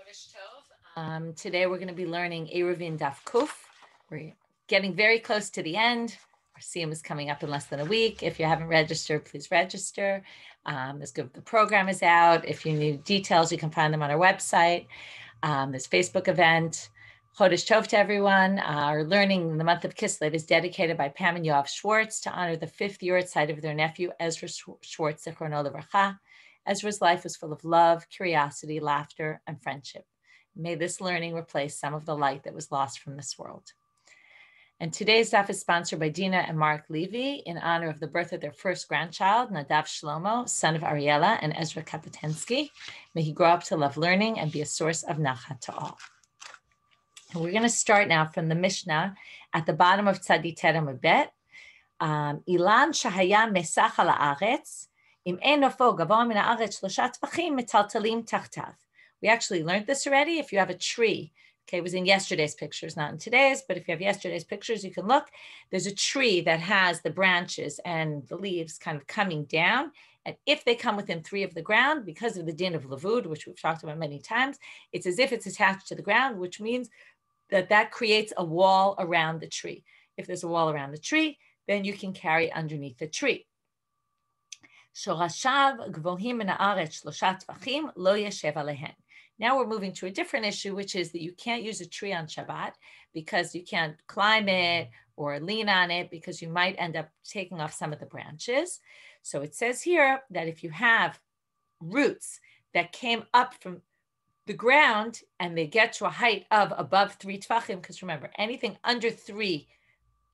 Chodesh Tov. Today we're going to be learning Eruvin Daf Kuf. We're getting very close to the end. Our Siyum is coming up in less than a week. If you haven't registered, please register. The program is out. If you need details, you can find them on our website. This Facebook event. Chodesh Tov to everyone. Our learning in the month of Kislev is dedicated by Pam and Yoav Schwartz to honor the 5th year side of their nephew, Ezra Schwartz, Zichrono Livracha. Ezra's life was full of love, curiosity, laughter, and friendship. May this learning replace some of the light that was lost from this world. And today's daf is sponsored by Dina and Mark Levy in honor of the birth of their first grandchild, Nadav Shlomo, son of Ariella and Ezra Kapatensky. May he grow up to love learning and be a source of nachat to all. And we're going to start now from the Mishnah at the bottom of Tzadi Terem Bet. Ilan shahaya mesach al haaretz. We actually learned this already. If you have a tree, okay, it was in yesterday's pictures, not in today's, but if you have yesterday's pictures, you can look. There's a tree that has the branches and the leaves kind of coming down. And if they come within 3 of the ground, because of the din of lavud, which we've talked about many times, it's as if it's attached to the ground, which means that creates a wall around the tree. If there's a wall around the tree, then you can carry underneath the tree. Now we're moving to a different issue, which is that you can't use a tree on Shabbat because you can't climb it or lean on it because you might end up taking off some of the branches. So it says here that if you have roots that came up from the ground and they get to a height of above 3 tvachim, because remember, anything under 3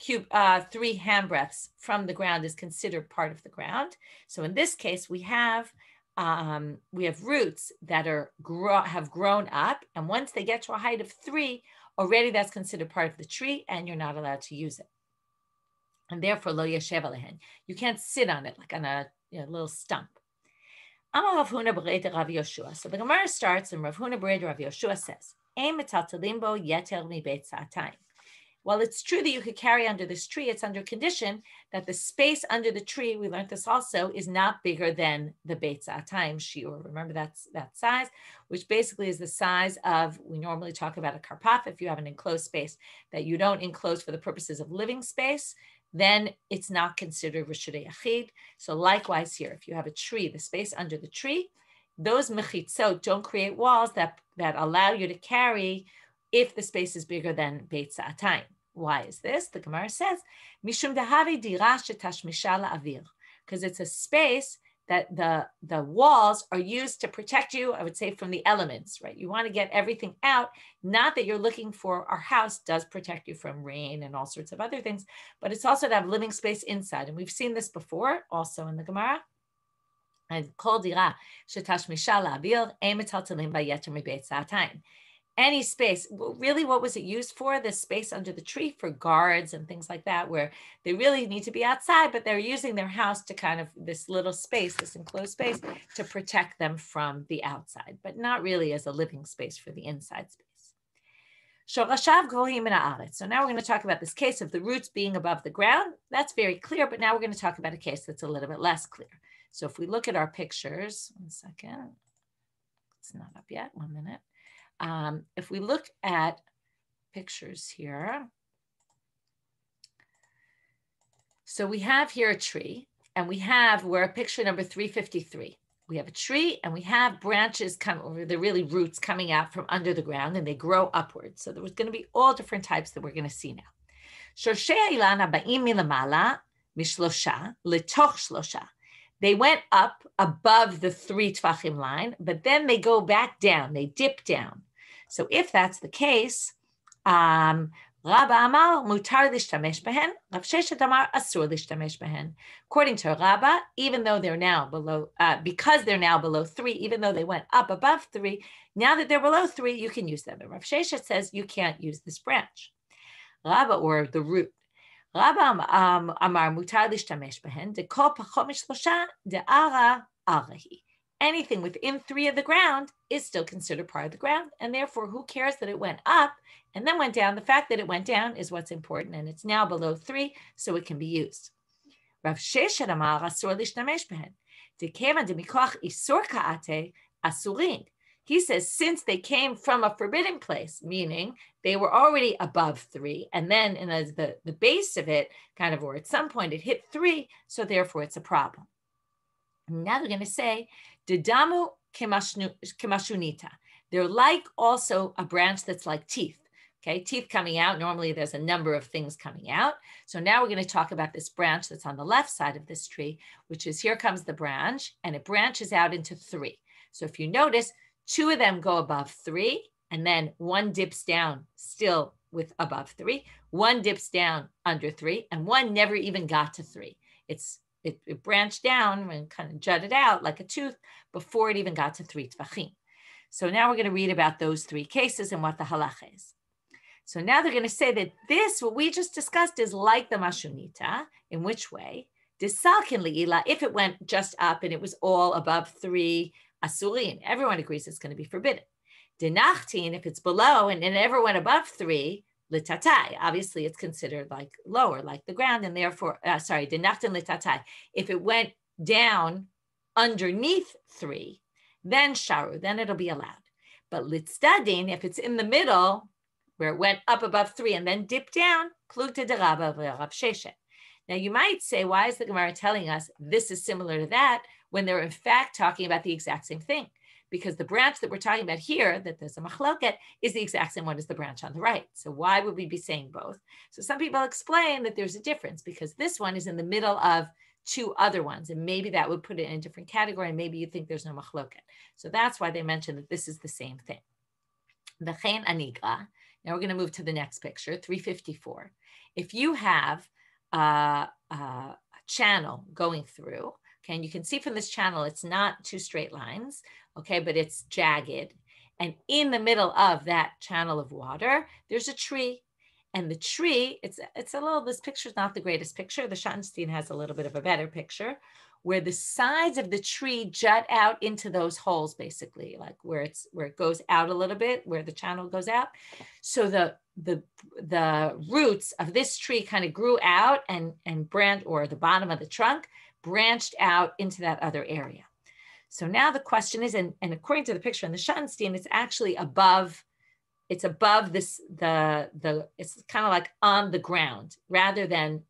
handbreadths from the ground is considered part of the ground. So in this case, we have roots that have grown up, and once they get to a height of 3, already that's considered part of the tree, and you're not allowed to use it. And therefore, lo yeshev alehen, you can't sit on it like on a little stump. Amar Rav Huna b'rei Rav Yoshua. So the Gemara starts, and Rav Huna b'rei Rav Yoshua says, "Ein metaltalim bo yeter mibeit sa'atayim." Well, it's true that you could carry under this tree. It's under condition that the space under the tree, we learned this also, is not bigger than the Beit Sa'atayim shiur. Remember that size, which basically is the size of, we normally talk about a karpaf. If you have an enclosed space that you don't enclose for the purposes of living space, then it's not considered Reshut Yachid. So likewise here, if you have a tree, the space under the tree, those mechitzot don't create walls that allow you to carry if the space is bigger than Beit Sa'atayim. Why is this? The Gemara says, Mishum dahavi dira shetashmisha la'avir, because it's a space that the walls are used to protect you, I would say, from the elements, right? You want to get everything out, not that you're looking for, our house does protect you from rain and all sorts of other things, but it's also to have living space inside. And we've seen this before also in the Gemara. And kol dira shetashmisha la'avir, ein metaltalim ba yeter mibeit sa'atayim. Any space, really what was it used for? The space under the tree for guards and things like that, where they really need to be outside, but they're using their house to kind of this little space, this enclosed space, to protect them from the outside, but not really as a living space for the inside space. So now we're going to talk about this case of the roots being above the ground. That's very clear, but now we're going to talk about a case that's a little bit less clear. So if we look at our pictures, 1 second, it's not up yet, 1 minute. If we look at pictures here, so we have here a tree, and we're at picture number 353. We have a tree, and we have branches they're really roots coming out from under the ground, and they grow upwards. So there's going to be all different types that we're going to see now. Shorshei ha'ilan haba'im milamala mishlosha letoch shlosha. They went up above the 3 tvachim line, but then they go back down, they dip down. So if that's the case, Rabba Amar mutar lishtamesh behen, Rav Sheshet Amar asur lishtamesh behen. According to Rabba, even though they're now below, because they're now below 3, even though they went up above 3, now that they're below 3, you can use them. And Rav Sheshet says you can't use this branch, Rabba, or the root. Rabba Amar mutar lishtamesh behen, de kol pachot mishlosha de ara arahi. Anything within 3 of the ground is still considered part of the ground, and therefore, who cares that it went up and then went down? The fact that it went down is what's important, and it's now below 3, so it can be used. Rav Sheshet Amar asur lishtamesh behen, de keva de mikoach isur ka'ate asurin. He says, since they came from a forbidden place, meaning they were already above 3, and then in the base of it, kind of, or at some point it hit 3, so therefore it's a problem. Now they're going to say, Didamu kemashunita. They're like also a branch that's like teeth. Okay, teeth coming out. Normally there's a number of things coming out. So now we're going to talk about this branch that's on the left side of this tree, which is here comes the branch, and it branches out into 3. So if you notice, 2 of them go above 3, and then 1 dips down still with above 3. 1 dips down under 3, and 1 never even got to 3. It branched down and kind of jutted out like a tooth before it even got to 3 tvachim. So now we're going to read about those 3 cases and what the halacha is. So now they're going to say that this, what we just discussed, is like the mashunita. In which way? Disalkin li'ila, if it went just up and it was all above 3 asurin, everyone agrees it's going to be forbidden. Dinachtin, if it's below and it ever went above 3, litatai, obviously it's considered like lower, like the ground, and therefore, dinachtin litatai, if it went down underneath 3, then sharu, then it'll be allowed. But litzdadin, if it's in the middle, where it went up above 3 and then dipped down, plugta de Rabba v'Rav Sheshet. Now you might say, why is the Gemara telling us this is similar to that when they're in fact talking about the exact same thing? Because the branch that we're talking about here, that there's a machloket, is the exact same one as the branch on the right. So why would we be saying both? So some people explain that there's a difference because this one is in the middle of 2 other ones, and maybe that would put it in a different category, and maybe you think there's no machloket. So that's why they mentioned that this is the same thing. V'chein anigra. Now we're going to move to the next picture, 354. If you have a channel going through, okay, and you can see from this channel, it's not 2 straight lines, okay, but it's jagged. And in the middle of that channel of water, there's a tree. And the tree, it's a little, this picture's not the greatest picture. The Schottenstein has a little bit of a better picture, where the sides of the tree jut out into those holes, basically, like where it goes out a little bit, where the channel goes out. So the roots of this tree kind of grew out and branched, or the bottom of the trunk branched out into that other area. So now the question is, and according to the picture in the Schottenstein, it's actually above. It's above this, it's kind of like on the ground, rather than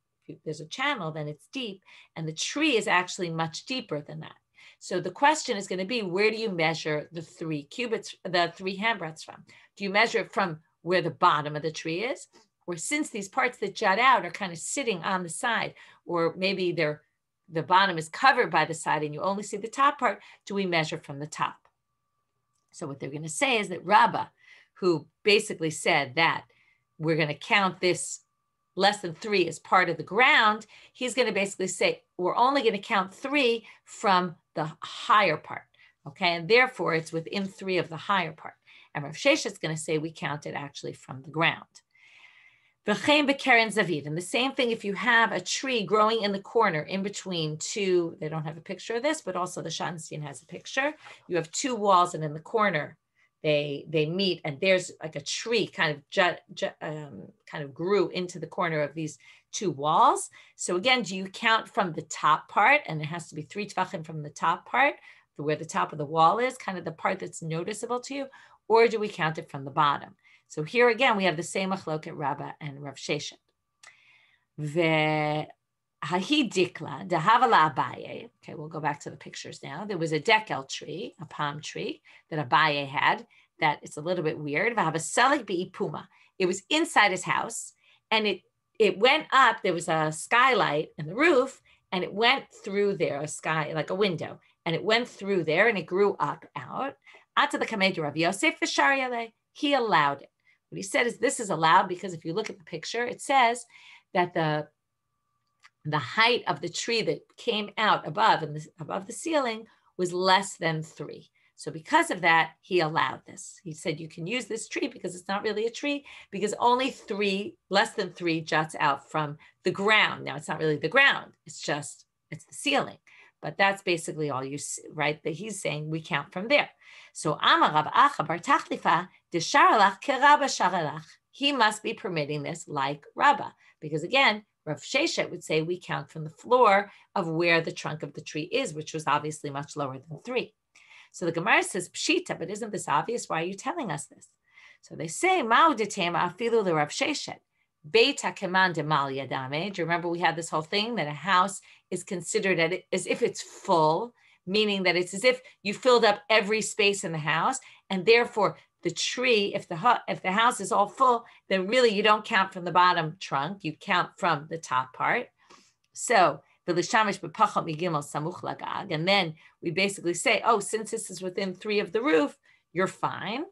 there's a channel, then it's deep, and the tree is actually much deeper than that. So the question is going to be, where do you measure the 3 cubits, the 3 handbreadths from? Do you measure it from where the bottom of the tree is? Or since these parts that jut out are kind of sitting on the side, or maybe the bottom is covered by the side and you only see the top part, do we measure from the top? So what they're going to say is that Rabbah, who basically said that we're going to count this less than 3 as part of the ground, he's going to basically say, we're only going to count 3 from the higher part, okay? And therefore, it's within 3 of the higher part. And Rav Sheshet is going to say we count it actually from the ground. V'chein b'keren zavid. And the same thing if you have a tree growing in the corner in between 2, they don't have a picture of this, but also the Schottenstein has a picture. You have 2 walls, and in the corner, they meet, and there's like a tree kind of grew into the corner of these 2 walls. So again, do you count from the top part, and it has to be 3 tvachim from the top part, where the top of the wall is, kind of the part that's noticeable to you, or do we count it from the bottom? So here again, we have the same machloket Rabbah and Rav Sheshet. Hahi dikla dehavala Abaye. Okay, we'll go back to the pictures now. There was a dekel tree, a palm tree that Abaye had. That it's a little bit weird. It was inside his house, and it went up. There was a skylight in the roof, and it went through there, a sky like a window, and it went through there, and it grew up out. Ata the kamed Rav Yosef v'shari, he allowed it. What he said is this is allowed because if you look at the picture, it says that the height of the tree that came out above the ceiling was less than 3. So because of that, he allowed this. He said you can use this tree because it's not really a tree, because only 3, less than 3 juts out from the ground. Now it's not really the ground, it's the ceiling. But that's basically all you see, right? That he's saying we count from there. So Amar Rav Acha bar Tachlifa desharalach kerabba sharalach. He must be permitting this like Rabbah, because again, Rav Sheshet would say we count from the floor of where the trunk of the tree is, which was obviously much lower than 3. So the Gemara says, Pshita, but isn't this obvious? Why are you telling us this? So they say, Ma'u detema afilu l'Rav Sheshet. Beit hakeman demal yadame. Do you remember we had this whole thing that a house is considered as if it's full, meaning that it's as if you filled up every space in the house, and therefore the tree, if the house is all full, then really you don't count from the bottom trunk, you count from the top part. So and then we basically say, oh, since this is within 3 of the roof, you're fine.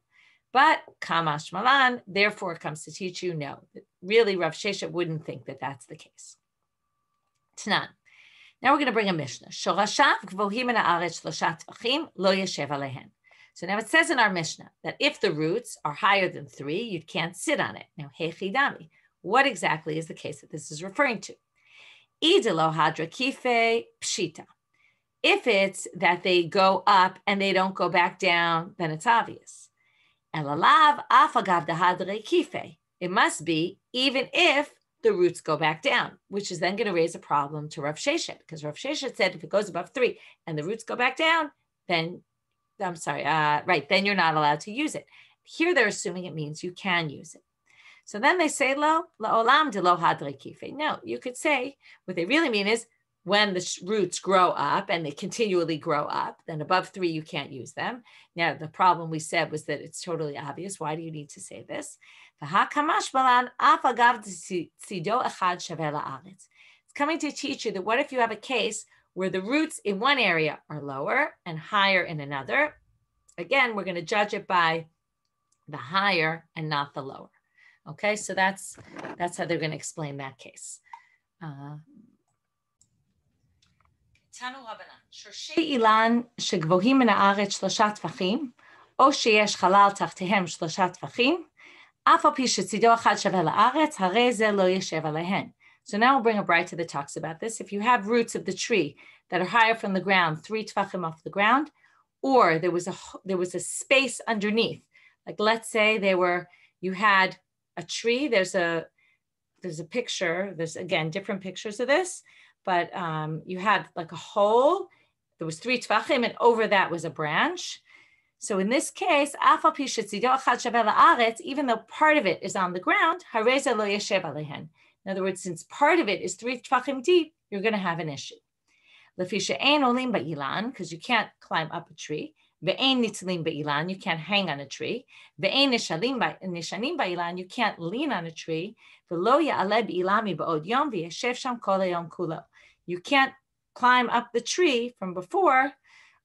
But Kamash Malan, therefore, comes to teach you, no, really Rav Sheshet wouldn't think that that's the case. Tanan. Now we're going to bring a Mishnah. So now it says in our Mishnah that if the roots are higher than 3, you can't sit on it. Now, hechidami, what exactly is the case that this is referring to? Idelo hadra kife pshita. If it's that they go up and they don't go back down, then it's obvious. Elalav afagav dahadre kife. It must be even if the roots go back down, which is then going to raise a problem to Rav Sheshet, because Rav Sheshet said if it goes above 3 and the roots go back down, then then you're not allowed to use it. Here they're assuming it means you can use it. So then they say, lo olam de lo hadre kife. No, you could say what they really mean is when the roots grow up and they continually grow up, then above 3, you can't use them. Now, the problem we said was that it's totally obvious. Why do you need to say this? It's coming to teach you that what if you have a case where the roots in one area are lower and higher in another? Again, we're going to judge it by the higher and not the lower. Okay, so that's how they're going to explain that case. Tanu Rabanan, Shorshei ilan shegvohim min haaretz 3 tfachim, o sheyesh chalal tachtehem 3 tfachim, af al pi shetzido echad shaveh la'aretz, harei ze lo yeshev alehen. So now we'll bring a bright that talks about this. If you have roots of the tree that are higher from the ground, 3 tfachim off the ground, or there was a space underneath, like let's say you had a tree. There's a picture. There's again different pictures of this. But you had like a hole, there was 3 tvachim, and over that was a branch. So in this case, even though part of it is on the ground, in other words, since part of it is 3 tvachim deep, you're going to have an issue. Because you can't climb up a tree. You can't hang on a tree. You can't lean on a tree. You can't climb up the tree from before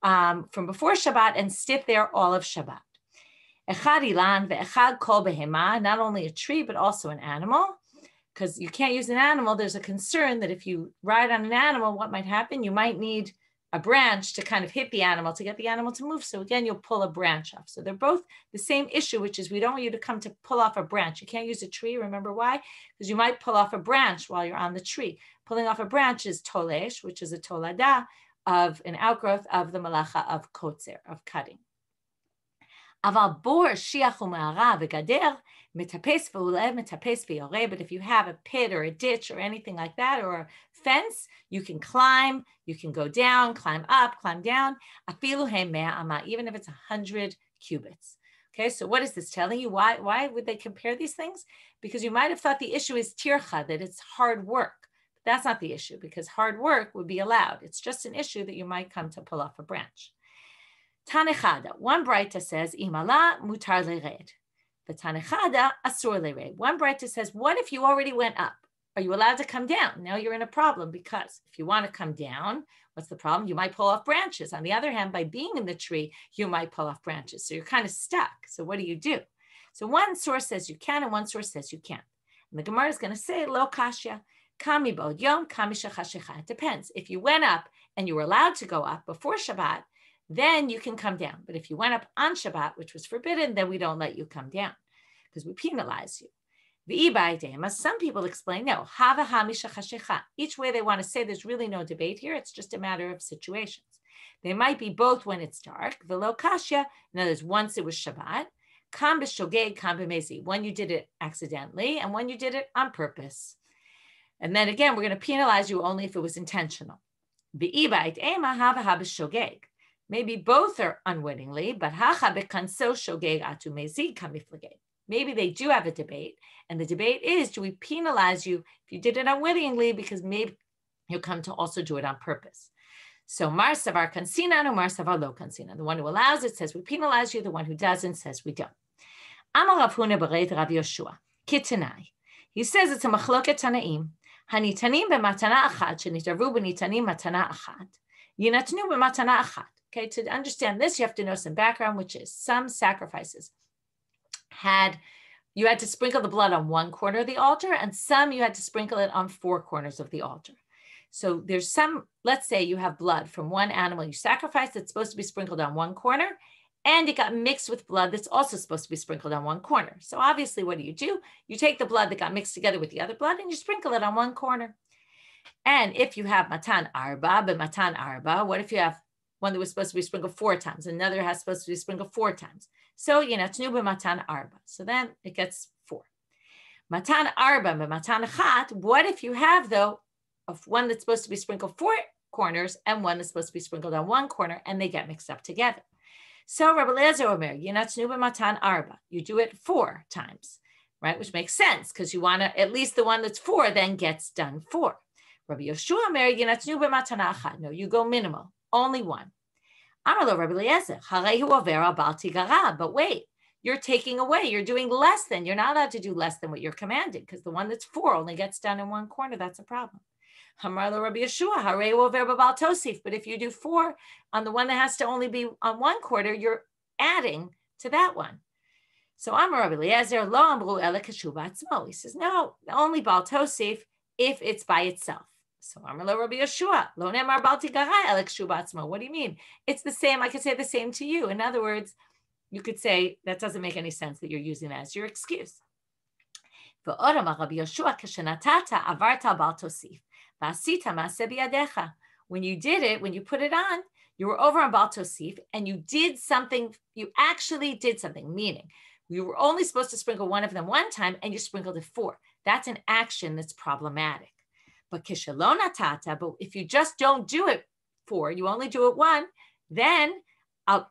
Shabbat and sit there all of Shabbat. Not only a tree, but also an animal, because you can't use an animal. There's a concern that if you ride on an animal, what might happen? You might need a branch to kind of hit the animal to get the animal to move. So again, you'll pull a branch off. So they're both the same issue, which is we don't want you to come to pull off a branch. You can't use a tree. Remember why? Because you might pull off a branch while you're on the tree. Pulling off a branch is tolesh, which is a tolada of an outgrowth of the malacha of kotzer, of cutting. Aval bor shiach u'ma'ara v'gader metapes v'ulev metapes v'yoreh. But if you have a pit or a ditch or anything like that, or a fence, you can climb, you can go down, climb up, climb down. Afilu he mea ama, even if it's 100 cubits. Okay, so what is this telling you? Why would they compare these things? Because you might have thought the issue is tircha, that it's hard work. But that's not the issue, because hard work would be allowed. It's just an issue that you might come to pull off a branch. Tanechada, one Braita says, Imala mutar lered. The Tanechada asur lered. One Braita says, what if you already went up? Are you allowed to come down? Now you're in a problem, because if you want to come down, what's the problem? You might pull off branches. On the other hand, by being in the tree, you might pull off branches. So you're kind of stuck. So what do? So one source says you can, and one source says you can't. And the Gemara is going to say, lo kashya, kami bod yom, kami shachashecha. It depends. If you went up and you were allowed to go up before Shabbat, then you can come down. But if you went up on Shabbat, which was forbidden, then we don't let you come down because we penalize you. Some people explain, no, each way they want to say there's really no debate here. It's just a matter of situations. They might be both when it's dark. Velo kashya, in other words, once it was Shabbat, kam b'shogeg, kam b'mezi, when you did it accidentally and when you did it on purpose. And then again, we're going to penalize you only if it was intentional. Maybe both are unwittingly, but maybe they do have a debate. And the debate is, do we penalize you if you did it unwittingly, because maybe you'll come to also do it on purpose. So Mar Savar Kansina and Mar Savar Lo Kansina. The one who allows it says we penalize you. The one who doesn't says we don't. Amar Rav Huna b'reit Rav Yoshua. Kitanai. He says it's a machloket tanaim. Hanitanim b'matana achat shenitaru b'nitanim matana achat. Yinatnu b'matana achat. Okay, to understand this, you have to know some background, which is some sacrifices you had to sprinkle the blood on one corner of the altar, and some you had to sprinkle it on four corners of the altar. So there's some, let's say you have blood from one animal you sacrificed that's supposed to be sprinkled on one corner, and it got mixed with blood that's also supposed to be sprinkled on one corner. So obviously, what do? You take the blood that got mixed together with the other blood and you sprinkle it on one corner. And if you have matan arba, but matan arba, what if you have one that was supposed to be sprinkled 4 times, another has supposed to be sprinkled 4 times? So, tnu b'matan arba. So then it gets 4. Matan arba b'matan chat. What if you have, though, of one that's supposed to be sprinkled 4 corners and one that's supposed to be sprinkled on 1 corner, and they get mixed up together? So Rabbi Eliezer Omer, yinatznu b'matan arba. You do it 4 times, right? Which makes sense because you want to, at least the one that's 4 then gets done 4. Rabbi Yoshua Omer, yinatznu b'matan achat. No, you go minimal, only 1. Amar Rabbi Eliezer, harehu over al bal tigara. But wait, you're taking away. You're doing less than. You're not allowed to do less than what you're commanded, because the one that's 4 only gets done in 1 corner. That's a problem. Amar Rabbi Yeshua, harehu over bal tosif. But if you do 4 on the one that has to only be on 1 quarter, you're adding to that one. So Amar Rabbi Eliezer, lo amru ela kashu b'atzmo. He says, no, only bal tosif if it's by itself. So Amar Rabbi Yeshua, lo nemar bal tigara ela kashu b'atzmo. What do you mean? It's the same. I could say the same to you. In other words, you could say that doesn't make any sense that you're using that as your excuse. When you did it, when you put it on, you were over on Baal Tosif and you did something, you actually did something, meaning you were only supposed to sprinkle one of them 1 time and you sprinkled it 4. That's an action that's problematic. But kishalonatata, but if you just don't do it 4, you only do it 1, then you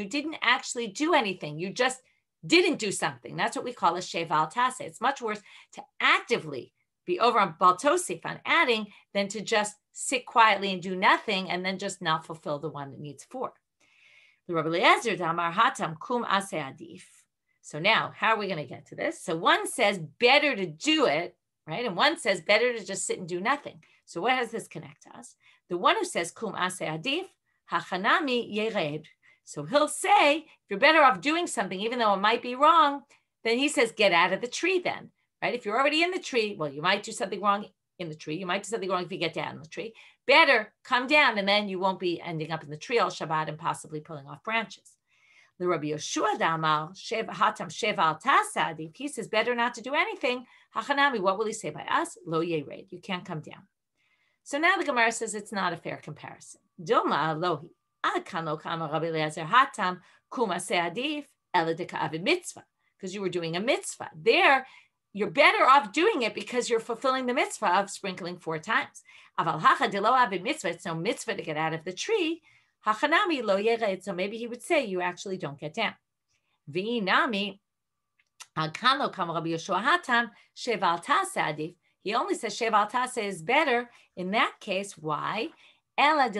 didn't actually do anything. You just didn't do something. That's what we call a sheval tase. It's much worse to actively be over on Baal Tosif on adding than to just sit quietly and do nothing and then just not fulfill the one that needs 4. The Rabbi Eliezer damar hatam kum ase adif. So now, how are we going to get to this? So one says better to do it, right? And one says better to just sit and do nothing. So what does this connect to us? The one who says kum ase adif, hachanami yered. So he'll say, if you're better off doing something, even though it might be wrong, then he says, get out of the tree then, right? If you're already in the tree, well, you might do something wrong in the tree. You might do something wrong if you get down in the tree. Better come down, and then you won't be ending up in the tree all Shabbat and possibly pulling off branches. The Rabbi Yoshua Damal, Hatam Sheval Tasadif, he says, better not to do anything. Hachanami, what will he say by us? Lo yered, you can't come down. So now the Gemara says it's not a fair comparison. Dilma lohi. Because you were doing a mitzvah. There, you're better off doing it because you're fulfilling the mitzvah of sprinkling 4 times. It's no mitzvah to get out of the tree. So maybe he would say you actually don't get down. He only says sheval tase is better. In that case, why? Because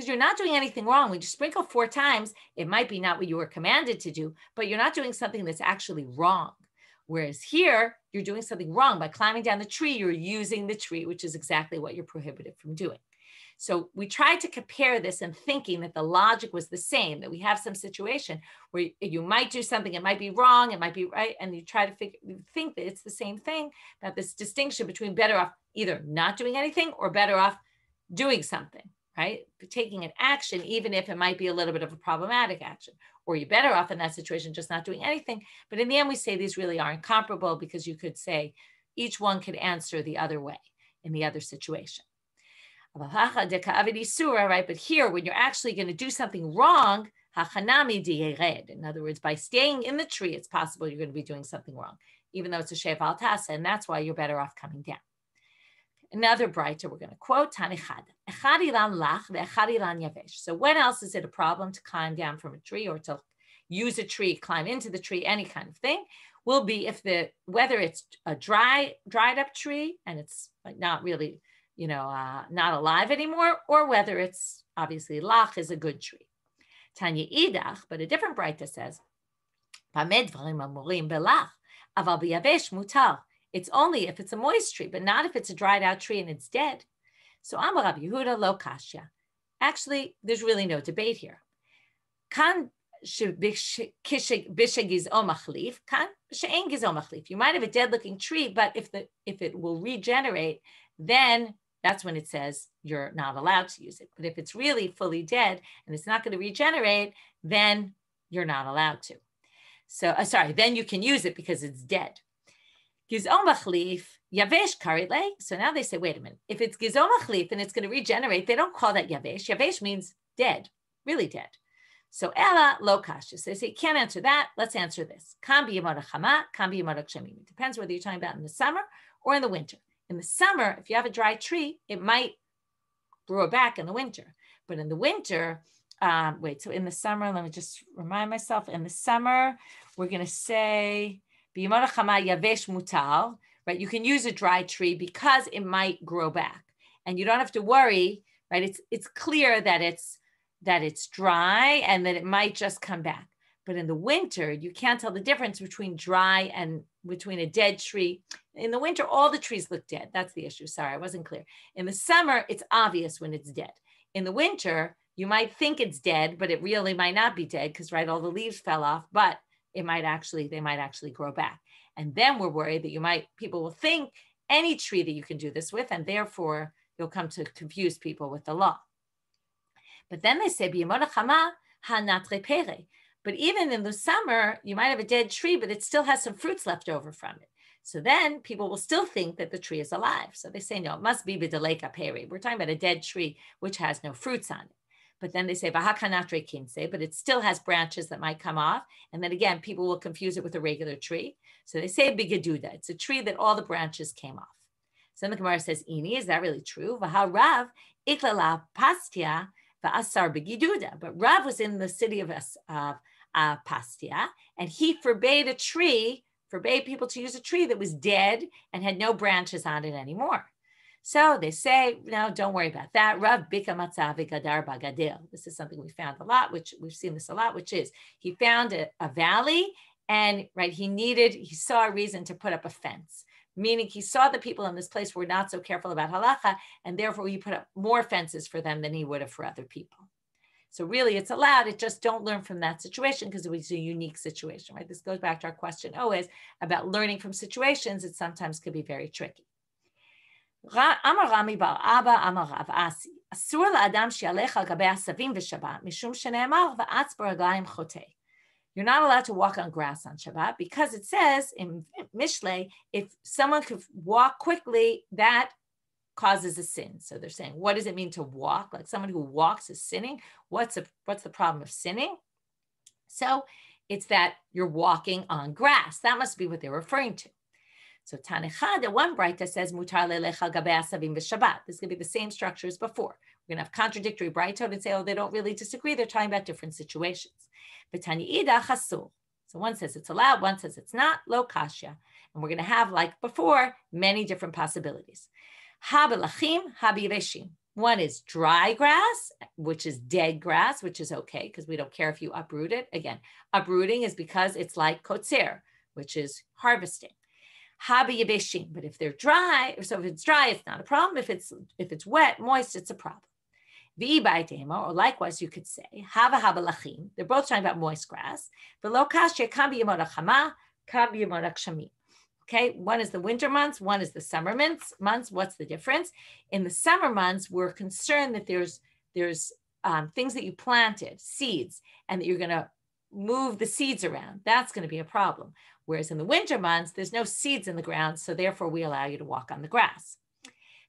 you're not doing anything wrong. When you sprinkle 4 times, it might be not what you were commanded to do, but you're not doing something that's actually wrong. Whereas here, you're doing something wrong. By climbing down the tree, you're using the tree, which is exactly what you're prohibited from doing. So we tried to compare this and thinking that the logic was the same, that we have some situation where you might do something, it might be wrong, it might be right, and you try to think that it's the same thing, that this distinction between better off either not doing anything or better off doing something, right? Taking an action, even if it might be a little bit of a problematic action, or you're better off in that situation just not doing anything. But in the end, we say these really aren't comparable because you could say each one could answer the other way in the other situation. Right? But here, when you're actually going to do something wrong, in other words, by staying in the tree, it's possible you're going to be doing something wrong, even though it's a sheval tasa, and that's why you're better off coming down. another brighter we're going to quote, Tanichad. Echad ilan lach ve'echad ilan yavesh. So when else is it a problem to climb down from a tree or to use a tree, climb into the tree, any kind of thing, will be if whether it's a dried up tree and it's like not really, not alive anymore, or whether it's obviously lach is a good tree. Tanya idach, but a different brighter says, it's only if it's a moist tree, but not if it's a dried out tree and it's dead. So Amar Rabbi Yehuda lo kashya. Actually, there's really no debate here. Kan bishagiz omachlif, kan she'engiz omachlif. You might have a dead-looking tree, but if it will regenerate, then that's when it says you're not allowed to use it. But if it's really fully dead and it's not going to regenerate, then you're not allowed to. So, then you can use it because it's dead. Gizom machlif, yavesh karile. So now they say, wait a minute. If it's gizom machlif and it's going to regenerate, they don't call that yavesh. Yavesh means dead, really dead. So ella lo kasha. So they say, can't answer that. Let's answer this. Kan b'yamot hachama, kan b'yamot kshamim. It depends whether you're talking about in the summer or in the winter. In the summer, if you have a dry tree, it might grow back in the winter. But in the winter, so in the summer, let me just remind myself. In the summer, we're going to say, b'yamot hachama yavesh mutal, right? You can use a dry tree because it might grow back. And you don't have to worry, right? It's clear that it's dry and that it might just come back. But in the winter, you can't tell the difference between dry and between a dead tree. In the winter, all the trees look dead. That's the issue. Sorry, I wasn't clear. In the summer, it's obvious when it's dead. In the winter, you might think it's dead, but it really might not be dead because, right, all the leaves fell off, but they might actually grow back. And then we're worried that people will think any tree that you can do this with, and therefore you'll come to confuse people with the law. But then they say, but even in the summer, you might have a dead tree, but it still has some fruits left over from it. So then people will still think that the tree is alive. So they say, no, it must be b'deleka peri. We're talking about a dead tree, which has no fruits on it. But then they say, v'hakanatre kinse, but it still has branches that might come off. And then again, people will confuse it with a regular tree. So they say bigaduda. It's a tree that all the branches came off. So then the Gemara says, Ini, is that really true? V'harav iklala pastia v'asar bigiduda. But Rav was in the city of Pastia, and he forbade people to use a tree that was dead and had no branches on it anymore. So they say, no, don't worry about that. Rav bika matzav gadar bagadil. This is something we found a lot, which we've seen this a lot, which is he found a valley and he saw a reason to put up a fence, meaning he saw the people in this place were not so careful about halacha, and therefore he put up more fences for them than he would have for other people. So really it's allowed, it just don't learn from that situation because it was a unique situation, right? This goes back to our question always about learning from situations. It sometimes could be very tricky. Amar Rami bar Abba, Amar Rav Asi, Asur la'adam she'alech al gabei asavim v'Shabbat, mishum shene'emar v'atz b'raglayim chotei. You're not allowed to walk on grass on Shabbat because it says in Mishlei, if someone could walk quickly, that causes a sin. So they're saying, what does it mean to walk? Like someone who walks is sinning. What's the problem of sinning? So it's that you're walking on grass. That must be what they're referring to. So Tanechad, the one brighta says, Mutar le'lecha gabei asavim v'Shabbat. This is going to be the same structure as before. We're going to have contradictory brightot and say, oh, they don't really disagree. They're talking about different situations. But Tani ida chasur. So one says it's allowed, one says it's not, lo kasha. And we're going to have, like before, many different possibilities. Ha-belachim, ha-b'yeveshim. One is dry grass, which is dead grass, which is okay, because we don't care if you uproot it. Again, uprooting is because it's like kotzer, which is harvesting. Ha-b'yeveshim, but if they're dry, so if it's dry, it's not a problem. If it's wet, moist, it's a problem. V'iba'itema, or likewise, you could say, ha-belachim. They're both talking about moist grass. V'lo kasha, kan b'yamot hachama, kan b'yamot hakshamim. Okay, one is the winter months, one is the summer months. What's the difference? In the summer months, we're concerned that there's things that you planted, seeds, and that you're going to move the seeds around. That's going to be a problem. Whereas in the winter months, there's no seeds in the ground, so therefore we allow you to walk on the grass.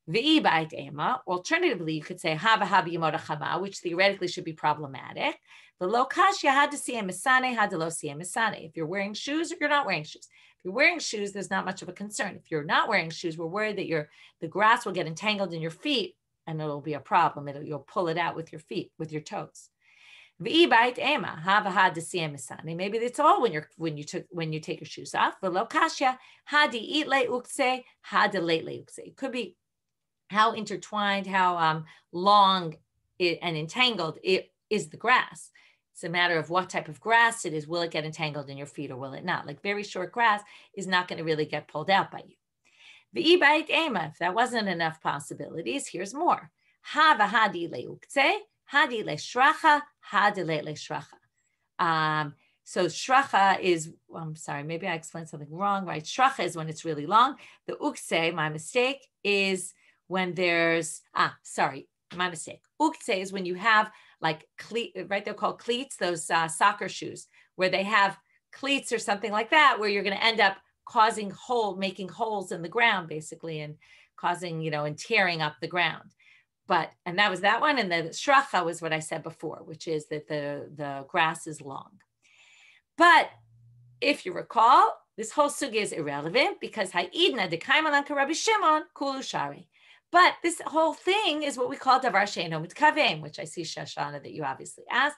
Alternatively, you could say hava yamot hachama, which theoretically should be problematic. The lo kashya had to see a misane, had to lo see a misane. If you're wearing shoes or you're not wearing shoes. If you're wearing shoes, there's not much of a concern. If you're not wearing shoes, we're worried that the grass will get entangled in your feet and it'll be a problem. You'll pull it out with your feet, with your toes. Maybe it's all when you take your shoes off. It could be how intertwined, how long and entangled it is the grass. It's a matter of what type of grass it is. Will it get entangled in your feet or will it not? Like very short grass is not going to really get pulled out by you. If that wasn't enough possibilities, here's more. So shracha is, I'm sorry, maybe I explained something wrong, right? Shracha is when it's really long. The ukse, my mistake, is when there's, my mistake. Ukse is when you have like right? They're called cleats, those soccer shoes, where they have cleats or something like that, where you're going to end up making holes in the ground, basically, and causing, and tearing up the ground. And that was that one. And the shracha was what I said before, which is that the grass is long. But if you recall, this whole sugya is irrelevant because ha'idna dekaimalan Rabbi Shimon kulu shari. But this whole thing is what we call davar she'eino mitkaven, which I see, Shoshana, that you obviously asked.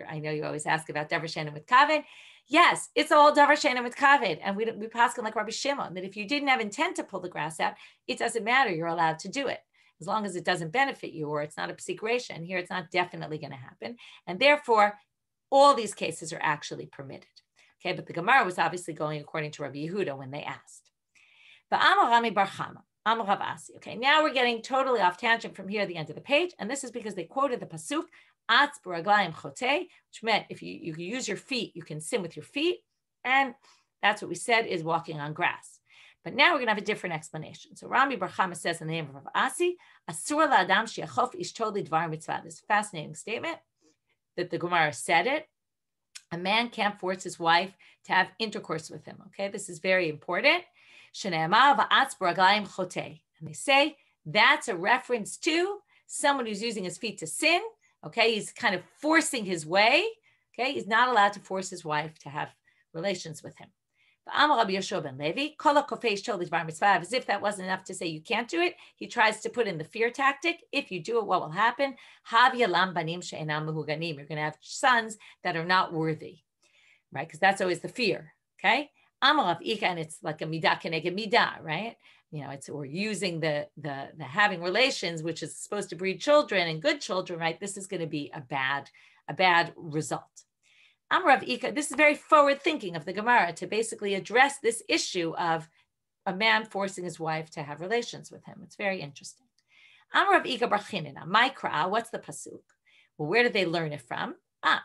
I know you always ask about davar she'eino mitkaven. Yes, it's all davar she'eino mitkaven. And we paskin like Rabbi Shimon, that if you didn't have intent to pull the grass out, it doesn't matter. You're allowed to do it, as long as it doesn't benefit you or it's not a psikration. Here, it's not definitely going to happen. And therefore, all these cases are actually permitted. Okay, but the Gemara was obviously going according to Rabbi Yehuda when they asked. Okay, now we're getting totally off tangent from here at the end of the page. And this is because they quoted the pasuk, Atz b'raglayim chote, which meant if you use your feet, you can sin with your feet. And that's what we said is walking on grass. But now we're going to have a different explanation. So Rami Bar Chama says in the name of Rav Asi, Asur la'adam she'achof ishto lidvar mitzvah. This fascinating statement that the Gemara said it. A man can't force his wife to have intercourse with him. Okay, this is very important. Shene'amar va'atz b'raglayim chote. And they say that's a reference to someone who's using his feet to sin. Okay, he's kind of forcing his way. Okay, he's not allowed to force his wife to have relations with him. As if that wasn't enough to say you can't do it, he tries to put in the fear tactic. If you do it, what will happen? You're going to have sons that are not worthy, right? Because that's always the fear, okay? And it's like a midah keneged midah, right? We're using the having relations, which is supposed to breed children and good children, right? This is going to be a bad result. Amrav Ika, this is very forward thinking of the Gemara to basically address this issue of a man forcing his wife to have relations with him. It's very interesting. Amrav Ika Barchinina, Maikra, what's the pasuk? Well, where did they learn it from?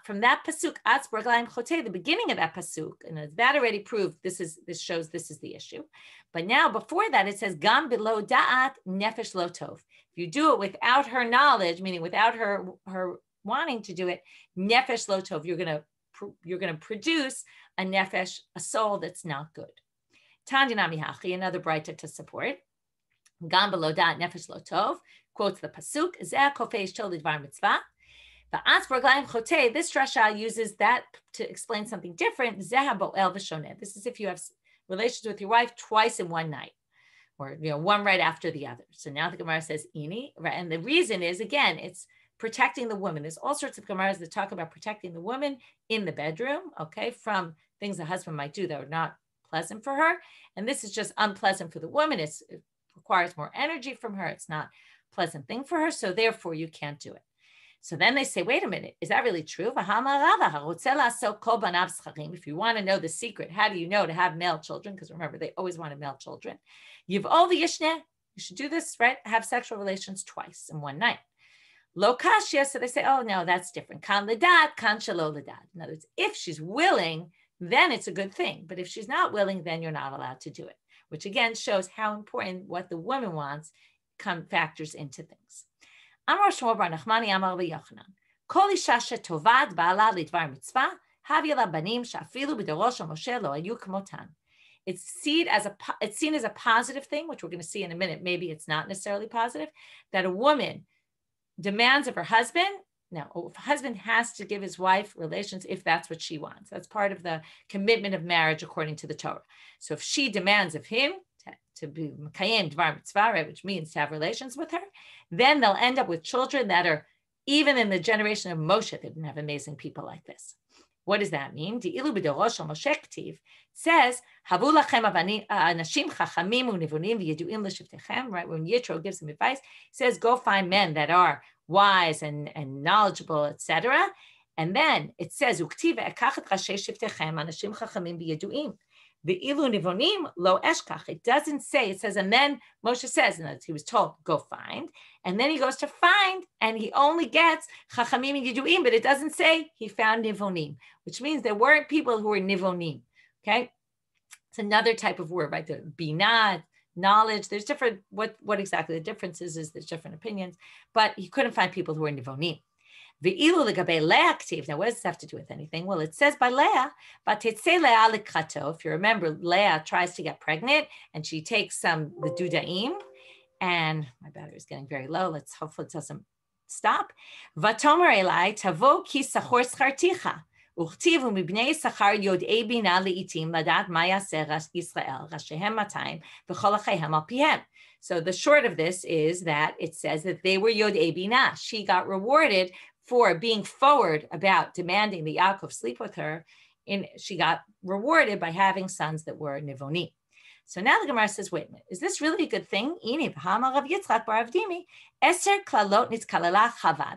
From that pasuk, Atz B'raglayim Chote, the beginning of that pasuk, and that already proved this shows this is the issue. But now before that, it says Gam below da'at nefesh lo tov. If you do it without her knowledge, meaning without her wanting to do it, nefesh lo tov, you're going to produce a nefesh, a soul that's not good. Tandinami hachi, another braita to support. Gam below da'at nefesh lo tov, quotes the pasuk, Zeh kofeish tol lidvar mitzvah. The Atz b'raglayim chote, this drasha uses that to explain something different. Zeh bo'el v'shoneh. This is if you have relations with your wife twice in one night, or one right after the other. So now the Gemara says ini, right? And the reason is, again, it's protecting the woman. There's all sorts of Gemaras that talk about protecting the woman in the bedroom, okay, from things the husband might do that are not pleasant for her. And this is just unpleasant for the woman. It requires more energy from her. It's not a pleasant thing for her. So therefore you can't do it. So then they say, wait a minute, is that really true? If you want to know the secret, how do you know to have male children? Because remember, they always wanted male children. You should do this, right? Have sexual relations twice in one night. Lo kashya, so they say, oh, no, that's different. Kan ledat, kan shelo ledat. In other words, if she's willing, then it's a good thing. But if she's not willing, then you're not allowed to do it, which again shows how important what the woman wants factors into things. Amar Shmuel bar Nachmani Amar Yochanan. Kol isha shetovad ba'ala lidvar mitzvah havya la banim shafilu b'dorosh Moshe lo ayu kmotan. It's seen as a positive thing, which we're going to see in a minute. Maybe it's not necessarily positive, that a woman demands of her husband Now, a husband has to give his wife relations if that's what she wants. That's part of the commitment of marriage according to the Torah. So if she demands of him to be Mekayem Dvar Mitzvah, which means to have relations with her, then they'll end up with children that are, even in the generation of Moshe, they didn't have amazing people like this. What does that mean? It says, right? When Yitro gives him advice, he says, go find men that are wise and knowledgeable, etc. And then it says, it doesn't say, it says, and then Moshe says, and he was told, go find. And then he goes to find, and he only gets chachamim and yeduim, but it doesn't say he found nivonim, which means there weren't people who were nivonim, okay? It's another type of word, right? The binah, knowledge. There's different, what exactly the difference is there's different opinions, but he couldn't find people who were nivonim. Now, what does this have to do with anything? Well, it says by Leah, but if you remember, Leah tries to get pregnant and she takes the dudaim, and my battery is getting very low. Let's hopefully it doesn't stop. Vatomer elai tavo ki sachor scharticha. וכתיבו מבני שכר יודעי בינה לעתים לדעת מה יעשה ישראל, ראשיהם 200 וכל אחריהם על פיהם. So the short of this is that it says that they were Yodei Bina. She got rewarded for being forward about demanding that Yaakov sleep with her. She got rewarded by having sons that were Nivoni. So now the Gemara says, wait a minute, is this really a good thing?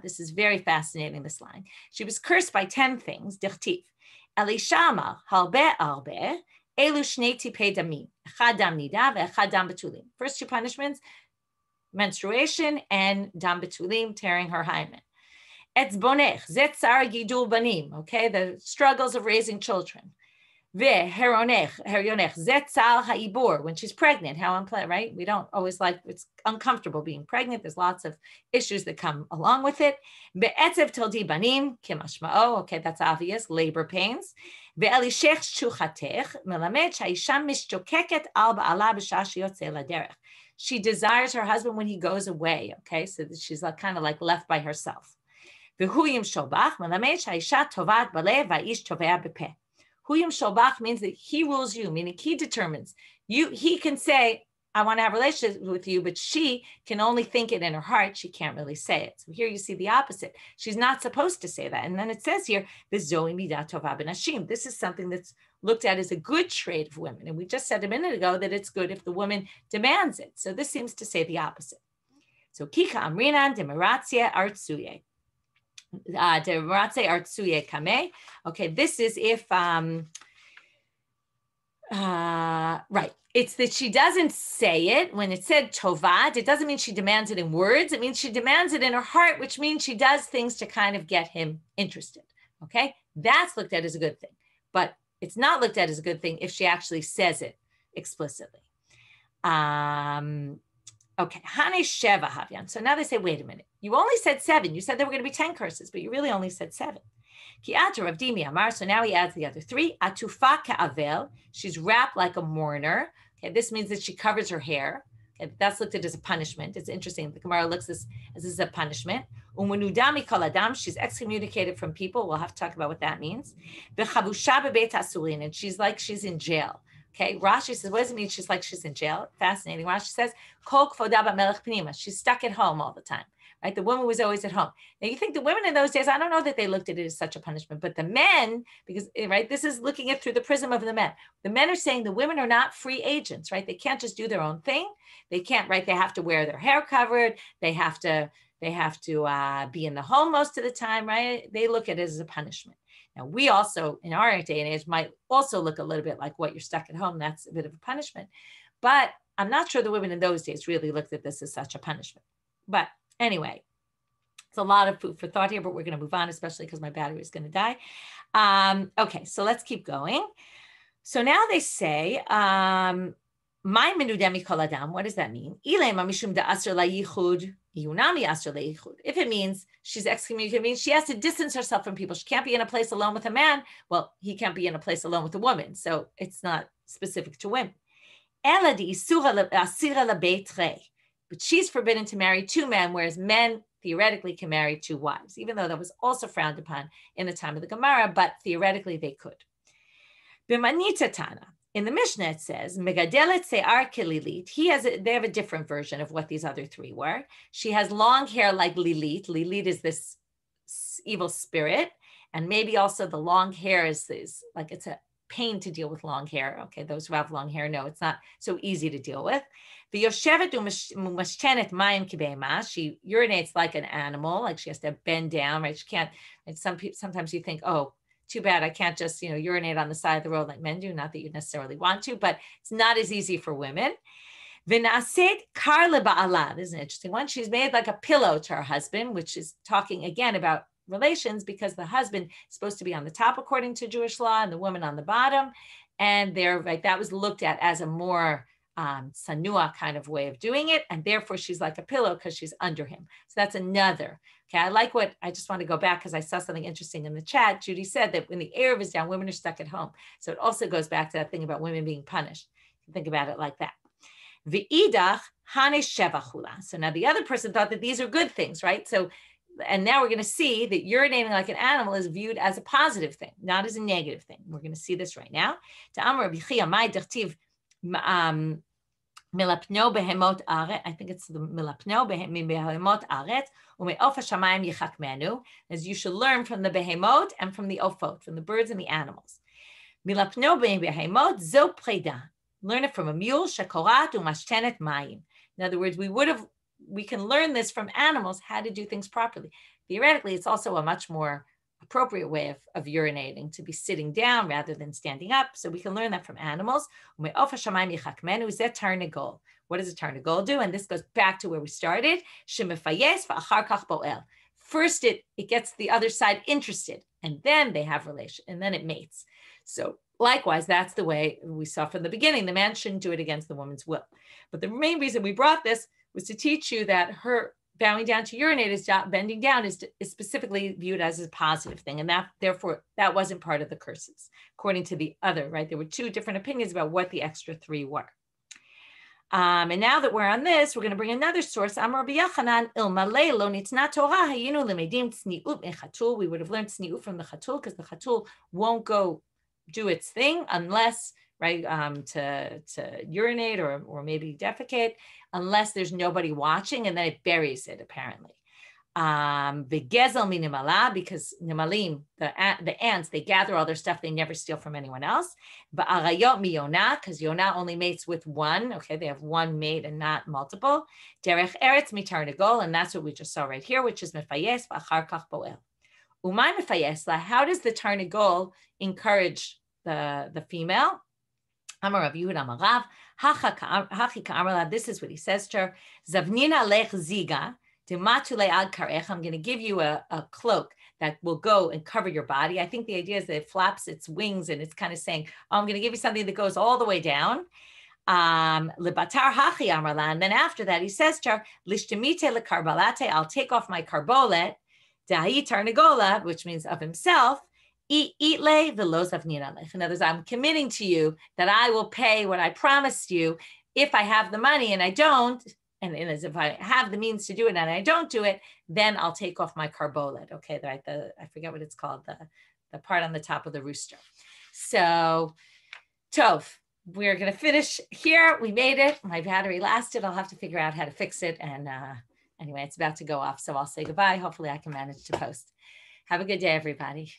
This is very fascinating, this line. She was cursed by 10 things. Dichtiv. Elishama, halbe arbe, elu shnei tipei damim. Echad dam nida ve'echad dam betulim. First two punishments, menstruation and dam betulim, tearing her hymen. Etzbonech, zet tsar gidul banim. Okay, the struggles of raising children. Herionech, zetzal ha'ibur, when she's pregnant, how unpleasant, right? We don't always like, it's uncomfortable being pregnant. There's lots of issues that come along with it. Be'etzev tildi banim, kimashma'o, okay, that's obvious, labor pains. Ve'elishech shuchatech, melamed sha'isha mishtokeket al ba'ala b'shah sheyotze laderech. She desires her husband when he goes away, okay? So she's like, kind of like left by herself. Ve'huyim shobach, melamed sha'isha tovat b'lev va'ish tovea b'peh. Huyim Sholbach means that he rules you, meaning he determines. He can say, I want to have a relationship with you, but she can only think it in her heart. She can't really say it. So here you see the opposite. She's not supposed to say that. And then it says here, this is something that's looked at as a good trait of women. And we just said a minute ago that it's good if the woman demands it. So this seems to say the opposite. So Kika Amrinan Demaratzia Artsuye. Okay, this is if right. It's that she doesn't say it. When it said tovat, it doesn't mean she demands it in words. It means she demands it in her heart, which means she does things to kind of get him interested. Okay, that's looked at as a good thing, but it's not looked at as a good thing if she actually says it explicitly. Okay, Hane Sheva Havyan. So now they say, wait a minute. You only said 7. You said there were going to be 10 curses, but you really only said 7. Ki ata Rav Dimi Amar. So now he adds the other 3. Atufa ka'avel. She's wrapped like a mourner. Okay, this means that she covers her hair. Okay, that's looked at as a punishment. It's interesting. The Gemara looks as this is a punishment. Umunudami kol adam. She's excommunicated from people. We'll have to talk about what that means. V'chavusha bebeit asurin. And she's like she's in jail. Okay, Rashi says, what does it mean she's like she's in jail? Fascinating. Rashi says, Kol kvoda b'melech pnima. She's stuck at home all the time, right? The woman was always at home. Now you think the women in those days, I don't know that they looked at it as such a punishment, but the men, because, right, this is looking at through the prism of the men. The men are saying the women are not free agents, right? They can't just do their own thing. They can't, right? They have to wear their hair covered. They have to be in the home most of the time, right? They look at it as a punishment. Now, we also, in our day and age, might also look a little bit like what you're stuck at home. That's a bit of a punishment. But I'm not sure the women in those days really looked at this as such a punishment. But anyway, it's a lot of food for thought here, but we're going to move on, especially because my battery is going to die. Okay, so let's keep going. So now they say, my menudemi kol adam, what does that mean? If it means she's excommunicated, it means she has to distance herself from people. She can't be in a place alone with a man. Well, he can't be in a place alone with a woman. So it's not specific to women. But she's forbidden to marry 2 men, whereas men theoretically can marry 2 wives, even though that was also frowned upon in the time of the Gemara, but theoretically they could. B'manita Tana. In the Mishnah, it says, Megadelet se'ar kelilit. They have a different version of what these other 3 were. She has long hair like Lilit. Lilit is this evil spirit. And maybe also the long hair is like it's a pain to deal with long hair. Okay, those who have long hair know it's not so easy to deal with. She urinates like an animal, like she has to bend down, right? She can't, and sometimes you think, oh, too bad, I can't just, urinate on the side of the road like men do. Not that you necessarily want to, but it's not as easy for women. V'na'aset kar leba'ala. This is an interesting one. She's made like a pillow to her husband, which is talking again about relations, because the husband is supposed to be on the top according to Jewish law and the woman on the bottom. And that was looked at as a more sanua kind of way of doing it. And therefore she's like a pillow because she's under him. So that's another. Okay, I just want to go back because I saw something interesting in the chat. Judy said that when the Eruv is down, women are stuck at home. So it also goes back to that thing about women being punished. Think about it like that. V'idach hane shevachula. So now the other person thought that these are good things, right? So, and now we're going to see that urinating like an animal is viewed as a positive thing, not as a negative thing. We're going to see this right now. Milapno behemot aret. I think it's the milapno behemot aret. Ume'of hashamayim yichak menu. As you should learn from the behemot and from the ofot, from the birds and the animals. Milapno behemot zo preda. Learn it from a mule. Shekorat umashtenet mayim. In other words, we can learn this from animals how to do things properly. Theoretically, it's also a much more appropriate way of urinating, to be sitting down rather than standing up. So we can learn that from animals. What does a tarnagol do? And this goes back to where we started. First, it gets the other side interested, and then they have relation, and then it mates. So likewise, that's the way we saw from the beginning. The man shouldn't do it against the woman's will. But the main reason we brought this was to teach you that her bowing down to urinate, bending down is specifically viewed as a positive thing. And therefore, that wasn't part of the curses, according to the other, right? There were 2 different opinions about what the extra 3 were. And now that we're on this, we're going to bring another source. Amar Rabbi Yochanan, ilmalei lo nitna Torah hayinu lemedim tzniut mechatul. We would have learned tzniut from the chatul, because the chatul won't go do its thing unless, right, to urinate or maybe defecate, unless there's nobody watching, and then it buries it, apparently. V'gezel minimala, because nimalim, the ants, they gather all their stuff, they never steal from anyone else. V'arayot miyona, because Yonah only mates with one. Okay, they have one mate and not multiple. Derech eretz mitarnagol, and that's what we just saw right here, which is mefayes v'achar kach boel. Umay mefayes la, how does the tarnagol encourage the female? Amar Rav Yehuda Amarav, hachi ka'amar, this is what he says to her. Zavnina lech ziga, dematule ad karech. I'm going to give you a cloak that will go and cover your body. I think the idea is that it flaps its wings and it's kind of saying, oh, I'm going to give you something that goes all the way down. Lebatar hachi amarla. And then after that, he says to her, lishtemite lekarbalate, I'll take off my karbolet, dahi tarnagola, which means of himself. In other words, I'm committing to you that I will pay what I promised you if I have the money and I don't, and as if I have the means to do it and I don't do it, then I'll take off my karbolet. Okay, I forget what it's called, the part on the top of the rooster. So, Tov, we're going to finish here. We made it. My battery lasted. I'll have to figure out how to fix it. And anyway, it's about to go off, so I'll say goodbye. Hopefully I can manage to post. Have a good day, everybody.